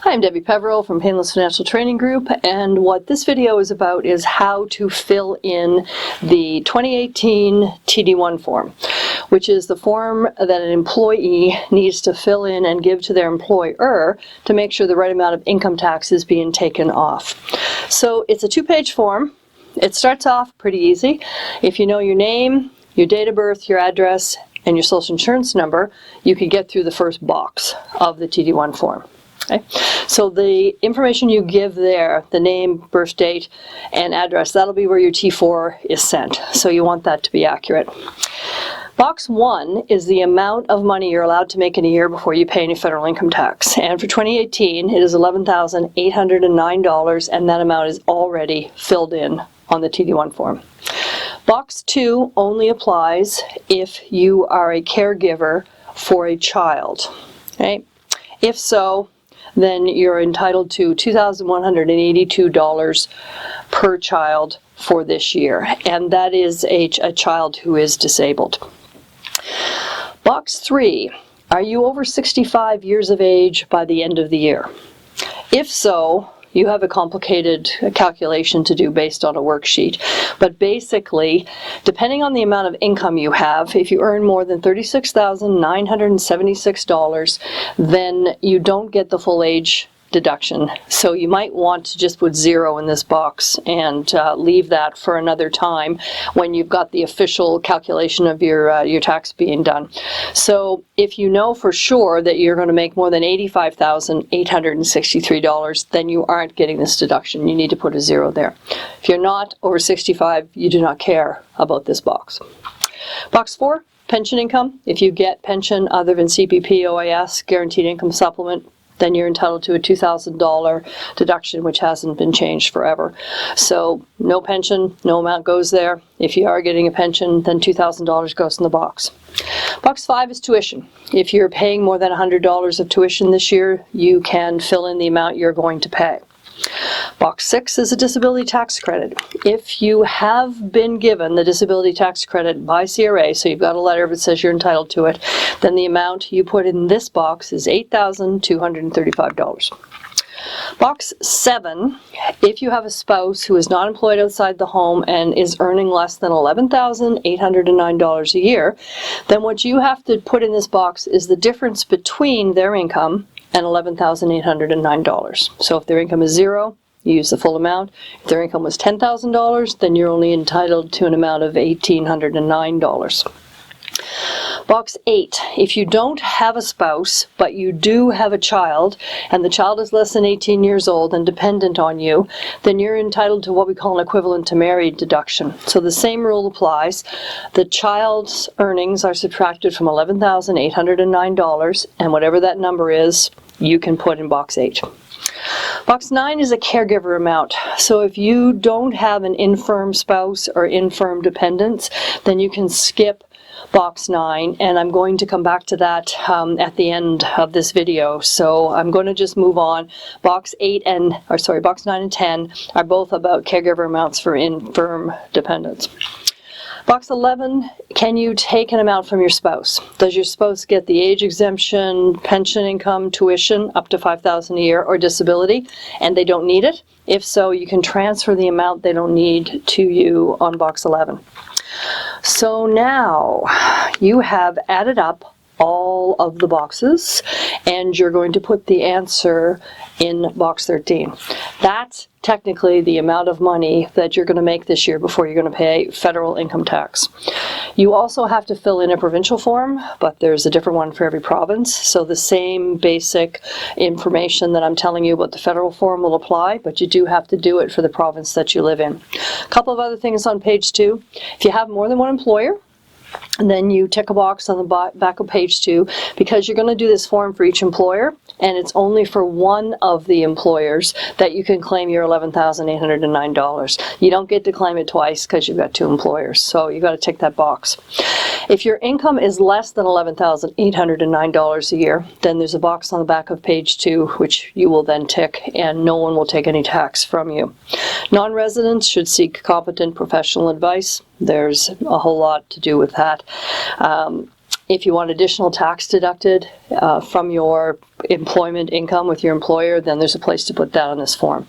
Hi, I'm Debi Peverill from Painless Financial Training Group, and what this video is about is how to fill in the 2018 TD1 form, which is the form that an employee needs to fill in and give to their employer to make sure the right amount of income tax is being taken off. So it's a two-page form. It starts off pretty easy. If you know your name, your date of birth, your address, and your social insurance number, you can get through the first box of the TD1 form. Okay. So the information you give there, the name, birth date, and address, that'll be where your T4 is sent. So you want that to be accurate. Box 1 is the amount of money you're allowed to make in a year before you pay any federal income tax. And for 2018, it is $11,809, and that amount is already filled in on the TD1 form. Box 2 only applies if you are a caregiver for a child. Okay? If so, then you're entitled to $2,182 per child for this year, and that is a child who is disabled. Box 3, are you over 65 years of age by the end of the year? If so, you have a complicated calculation to do based on a worksheet. But basically, depending on the amount of income you have, if you earn more than $36,976, then you don't get the full age deduction. So you might want to just put 0 in this box and leave that for another time when you've got the official calculation of your tax being done. So if you know for sure that you're going to make more than $85,863, then you aren't getting this deduction. You need to put a 0 there. If you're not over 65, you do not care about this box. Box 4, pension income. If you get pension other than CPP, OAS, guaranteed income supplement, then you're entitled to a $2,000 deduction, which hasn't been changed forever. So no pension, no amount goes there. If you are getting a pension, then $2,000 goes in the box. Box 5 is tuition. If you're paying more than $100 of tuition this year, you can fill in the amount you're going to pay. Box 6 is a disability tax credit. If you have been given the disability tax credit by CRA, so you've got a letter that says you're entitled to it, then the amount you put in this box is $8,235. Box 7, if you have a spouse who is not employed outside the home and is earning less than $11,809 a year, then what you have to put in this box is the difference between their income and $11,809. So if their income is 0, you use the full amount. If their income was $10,000, then you're only entitled to an amount of $1,809. Box 8, if you don't have a spouse, but you do have a child, and the child is less than 18 years old and dependent on you, then you're entitled to what we call an equivalent to married deduction. So the same rule applies. The child's earnings are subtracted from $11,809, and whatever that number is, you can put in box 8. Box 9 is a caregiver amount. So if you don't have an infirm spouse or infirm dependents, then you can skip box 9, and I'm going to come back to that at the end of this video. So I'm going to just move on. Box 9 and 10 are both about caregiver amounts for infirm dependents. Box 11, can you take an amount from your spouse? Does your spouse get the age exemption, pension income, tuition up to $5,000 a year, or disability, and they don't need it? If so, you can transfer the amount they don't need to you on box 11. So now you have added up all of the boxes, and you're going to put the answer in box 13. That's technically the amount of money that you're going to make this year before you're going to pay federal income tax. You also have to fill in a provincial form, but there's a different one for every province. So the same basic information that I'm telling you about the federal form will apply, but you do have to do it for the province that you live in. A couple of other things on page 2. If you have more than one employer, and then you tick a box on the back of page 2, because you're going to do this form for each employer, and it's only for one of the employers that you can claim your $11,809. You don't get to claim it twice because you've got 2 employers, so you've got to tick that box. If your income is less than $11,809 a year, then there's a box on the back of page 2 which you will then tick, and no one will take any tax from you. Non-residents should seek competent professional advice. There's a whole lot to do with that. If you want additional tax deducted from your employment income with your employer, then there's a place to put that on this form.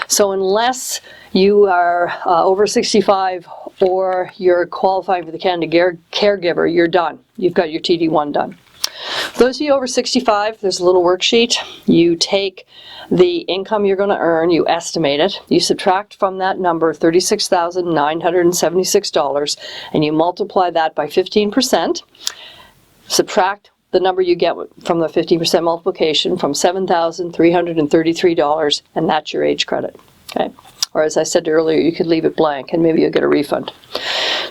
So unless you are over 65 or you're qualifying for the Canada Caregiver, you're done. You've got your TD1 done. For those of you over 65, there's a little worksheet. You take the income you're going to earn, you estimate it, you subtract from that number $36,976, and you multiply that by 15%. Subtract the number you get from the 15% multiplication from $7,333, and that's your age credit. Okay? Or as I said earlier, you could leave it blank and maybe you'll get a refund.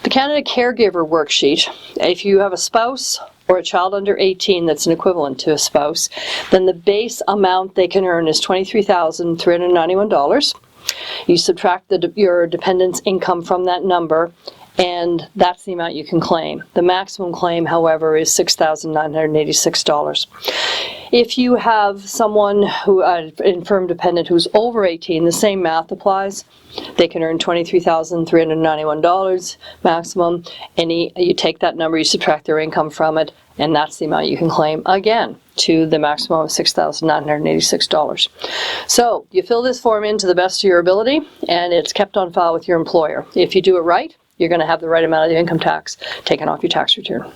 The Canada Caregiver worksheet, if you have a spouse or a child under 18 that's an equivalent to a spouse, then the base amount they can earn is $23,391. You subtract your dependent's income from that number, and that's the amount you can claim. The maximum claim, however, is $6,986. If you have someone who, an infirm dependent who's over 18, the same math applies. They can earn $23,391 maximum, and you take that number, you subtract their income from it, and that's the amount you can claim, again, to the maximum of $6,986. So you fill this form in to the best of your ability, and it's kept on file with your employer. If you do it right, you're going to have the right amount of income tax taken off your tax return.